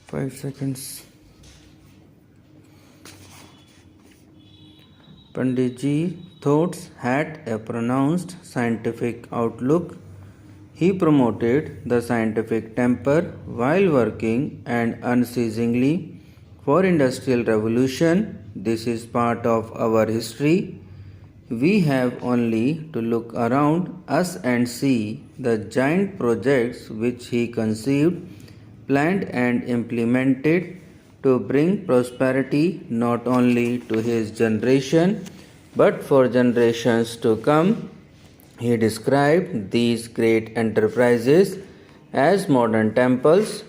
5 seconds. Panditji thoughts had a pronounced scientific outlook. He promoted the scientific temper while working and unceasingly for industrial revolution. This is part of our history. We have only to look around us and see the giant projects which he conceived, planned and implemented to bring prosperity not only to his generation but for generations to come. He described these great enterprises as modern temples.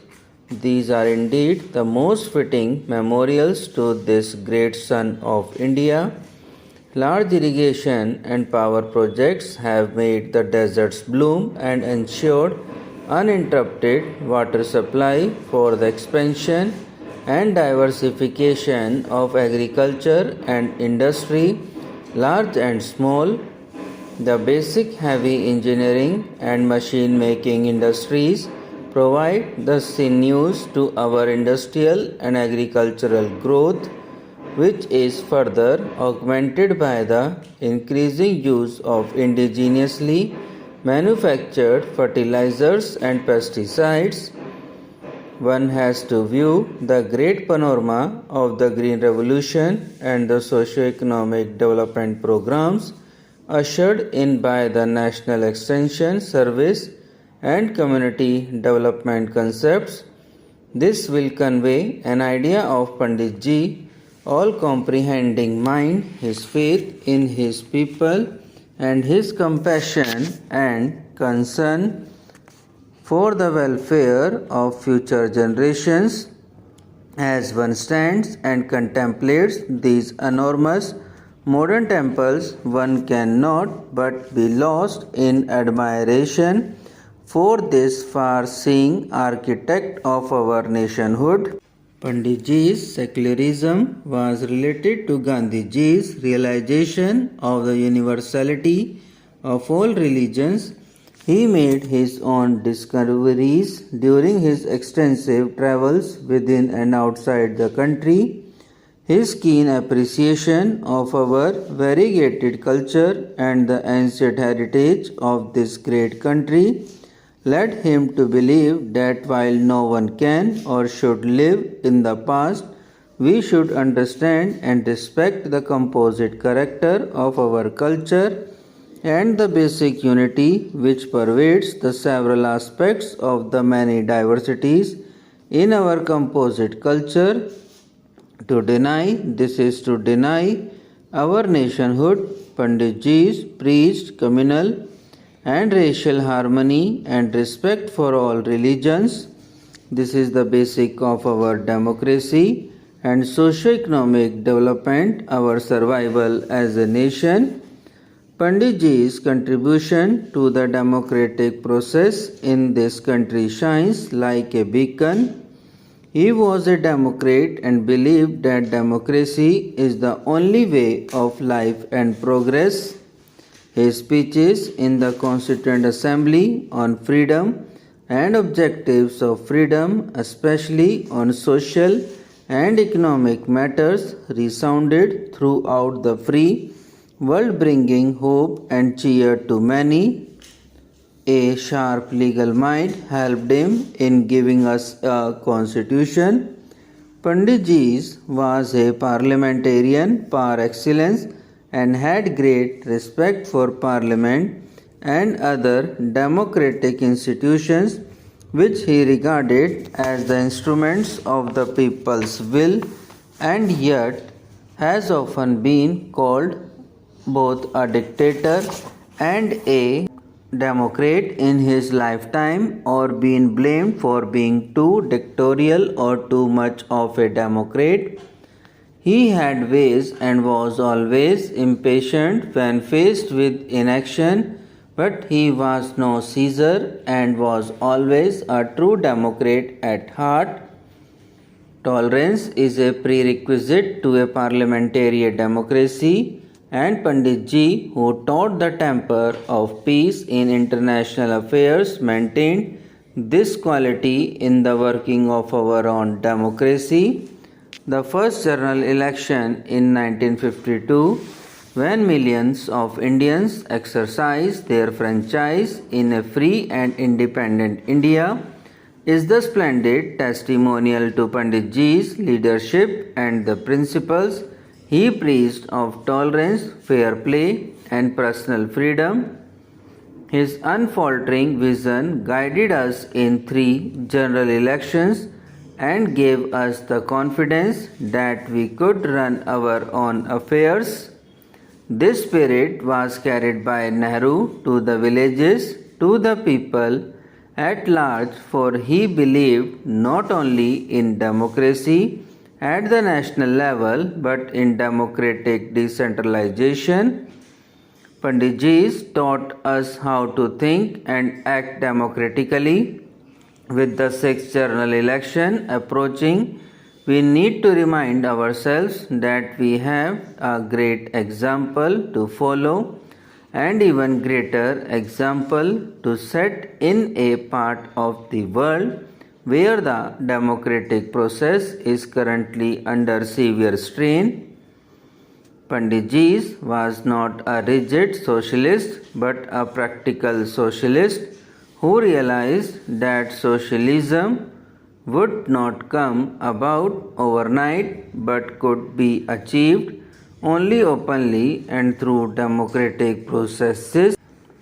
These are indeed the most fitting memorials to this great son of India. Large irrigation and power projects have made the deserts bloom and ensured uninterrupted water supply for the expansion and diversification of agriculture and industry, large and small. The basic heavy engineering and machine making industries provide the sinews to our industrial and agricultural growth, which is further augmented by the increasing use of indigenously manufactured fertilizers and pesticides. One has to view the great panorama of the Green Revolution and the socio-economic development programs ushered in by the National Extension Service and community development concepts. This will convey an idea of Panditji all-comprehending mind, his faith in his people, and his compassion and concern for the welfare of future generations. As one stands and contemplates these enormous modern temples, one cannot but be lost in admiration for this far-seeing architect of our nationhood. Panditji's secularism was related to Gandhiji's realization of the universality of all religions. He made his own discoveries during his extensive travels within and outside the country. His keen appreciation of our variegated culture and the ancient heritage of this great country led him to believe that while no one can or should live in the past, we should understand and respect the composite character of our culture and the basic unity which pervades the several aspects of the many diversities in our composite culture. To deny this is to deny our nationhood. Panditjis preached communal and racial harmony and respect for all religions. This is the basic of our democracy and socio-economic development, our survival as a nation. Panditji's contribution to the democratic process in this country shines like a beacon. He was a Democrat and believed that democracy is the only way of life and progress. His speeches in the Constituent Assembly on freedom and objectives of freedom, especially on social and economic matters, resounded throughout the free world, bringing hope and cheer to many. A sharp legal mind helped him in giving us a constitution. Panditji was a parliamentarian par excellence and had great respect for Parliament and other democratic institutions which he regarded as the instruments of the people's will, and yet has often been called both a dictator and a democrat in his lifetime, or been blamed for being too dictatorial or too much of a democrat. He had ways and was always impatient when faced with inaction, but he was no Caesar and was always a true democrat at heart. Tolerance is a prerequisite to a parliamentary democracy, and Panditji, who taught the temper of peace in international affairs, maintained this quality in the working of our own democracy. The first general election in 1952, when millions of Indians exercised their franchise in a free and independent India, is the splendid testimonial to Panditji's leadership and the principles he preached of tolerance, fair play, and personal freedom. His unfaltering vision guided us in 3 general elections and gave us the confidence that we could run our own affairs. This spirit was carried by Nehru to the villages, to the people at large, for he believed not only in democracy at the national level but in democratic decentralization. Panditji taught us how to think and act democratically. With the 6th general election approaching, we need to remind ourselves that we have a great example to follow and even greater example to set in a part of the world where the democratic process is currently under severe strain. Panditji was not a rigid socialist but a practical socialist who realized that socialism would not come about overnight but could be achieved only openly and through democratic processes.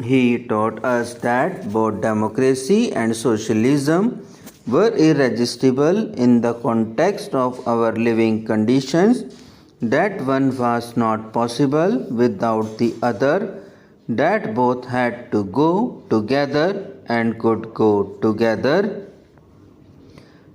He taught us that both democracy and socialism were irresistible in the context of our living conditions, that one was not possible without the other, that both had to go together and could go together.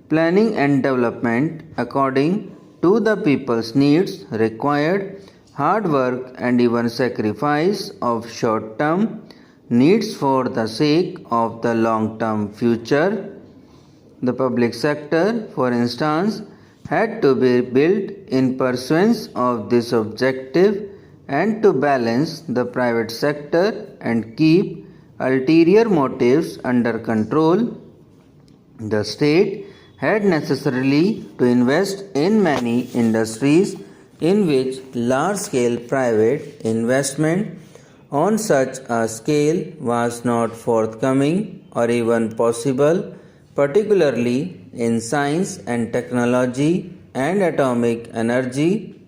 Planning and development according to the people's needs required hard work and even sacrifice of short-term needs for the sake of the long-term future. The public sector, for instance, had to be built in pursuance of this objective and to balance the private sector and keep ulterior motives under control. The state had necessarily to invest in many industries in which large-scale private investment on such a scale was not forthcoming or even possible, particularly in science and technology and atomic energy.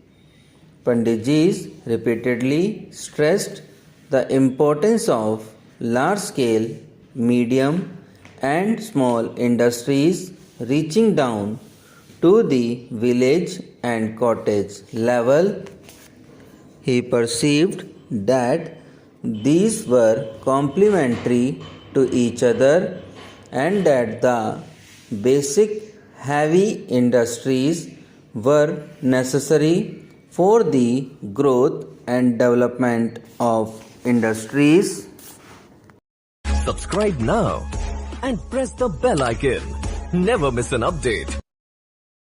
Panditji repeatedly stressed the importance of large-scale, medium and small industries reaching down to the village and cottage level. He perceived that these were complementary to each other and that the basic heavy industries were necessary for the growth and development of industries. Subscribe now and press the bell icon. Never miss an update.